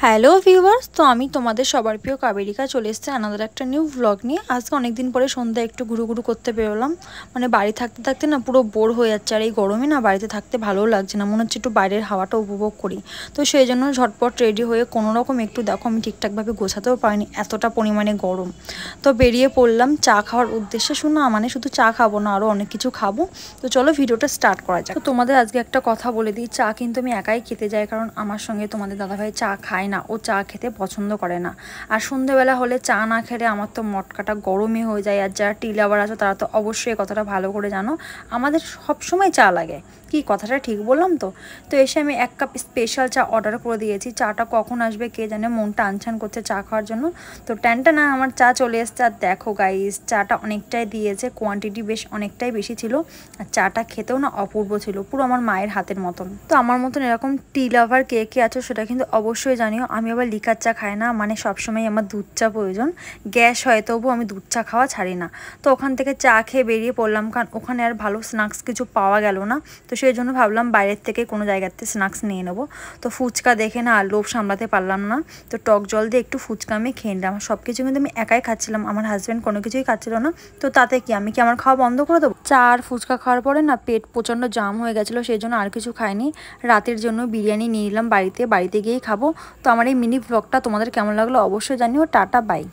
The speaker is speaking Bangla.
হ্যালো ভিউয়ার্স, তো আমি তোমাদের সবার প্রিয় কাবেরিকা চলে এসেছে আনাদার একটা নিউ ব্লগ নিয়ে। আজকে অনেকদিন পরে সন্ধ্যায় একটু ঘুরু করতে বেরোলাম। মানে বাড়ি থাকতে থাকতে না পুরো বোর হয়ে যাচ্ছে, আর এই গরমে না বাড়িতে থাকতে ভালোও লাগছে না, মনে হচ্ছে একটু বাইরের হাওয়াটা উপভোগ করি। তো সেই জন্য ঝটপট রেডি হয়ে কোনো রকম একটু দেখো আমি ঠিকঠাকভাবে গোছাতেও পারিনি, এতটা পরিমাণে গরম। তো বেরিয়ে পড়লাম চা খাওয়ার উদ্দেশ্যে। শোনা মানে শুধু চা খাবো না, আরও অনেক কিছু খাবো। তো চলো ভিডিওটা স্টার্ট করা যাক। তো তোমাদের আজকে একটা কথা বলে দিই, চা কিন্তু আমি একাই খেতে যাই, কারণ আমার সঙ্গে তোমাদের দাদাভাই চা খায় না, ও চা খেতে পছন্দ করে না। আর সন্ধ্যেবেলা হলে চা না খেলে আমার তো মটকাটা গরমই হয়ে যায়। আর যারা টি লাভার আছে তারা তো অবশ্যই কথাটা ভালো করে জানো, আমাদের সবসময় চা লাগে। কি কথাটা ঠিক বললাম তো? তো এসে আমি 1 কাপ স্পেশাল চা অর্ডার করে দিয়েছি। চাটা কখন আসবে কে জানে, মনটা আনছান করছে চা খাওয়ার জন্য। তো ট্যানটা না আমার চা চলে এসছে। আর দেখো গাইস, চাটা অনেকটাই দিয়েছে, কোয়ান্টিটি বেশ অনেকটাই বেশি ছিল। আর চাটা খেতেও না অপূর্ব ছিল, পুরো আমার মায়ের হাতের মতন। তো আমার মতন এরকম টি লাভার কে কে আছো সেটা কিন্তু অবশ্যই জানিও। আমি আবার লিকার চা খাই না, মানে সবসময় আমার দুধ চা প্রয়োজন। গ্যাস হয় তবু আমি দুধ চা খাওয়া ছাড়ি না। তো ওখান থেকে চা খেয়ে বেরিয়ে পড়লাম, কারণ ওখানে আর ভালো স্ন্যাক্স কিছু পাওয়া গেল না। তো সেই জন্য ভাবলাম বাইরের থেকে কোনো জায়গাতে স্ন্যাক্স নিয়ে নেবো। তো ফুচকা দেখে না আর লোভ সামলাতে পারলাম না। তো টক জল দিয়ে একটু ফুচকা আমি খেয়ে নিলাম। সব কিছু কিন্তু আমি একাই খাচ্ছিলাম, আমার হাজব্যান্ড কোনো কিছুই খাচ্ছিল না। তো তাতে কি আমি কি আমার খাওয়া বন্ধ করে দেবো? চা আর ফুচকা খাওয়ার পরে না পেট প্রচণ্ড জাম হয়ে গেছিলো, সেই জন্য আর কিছু খাইনি। রাতের জন্য বিরিয়ানি নিয়ে নিলাম বাড়িতে গিয়েই খাবো। তো আমার এই মিনি ব্লগটা তোমাদের কেমন লাগলো অবশ্যই জানিও। Tata bye.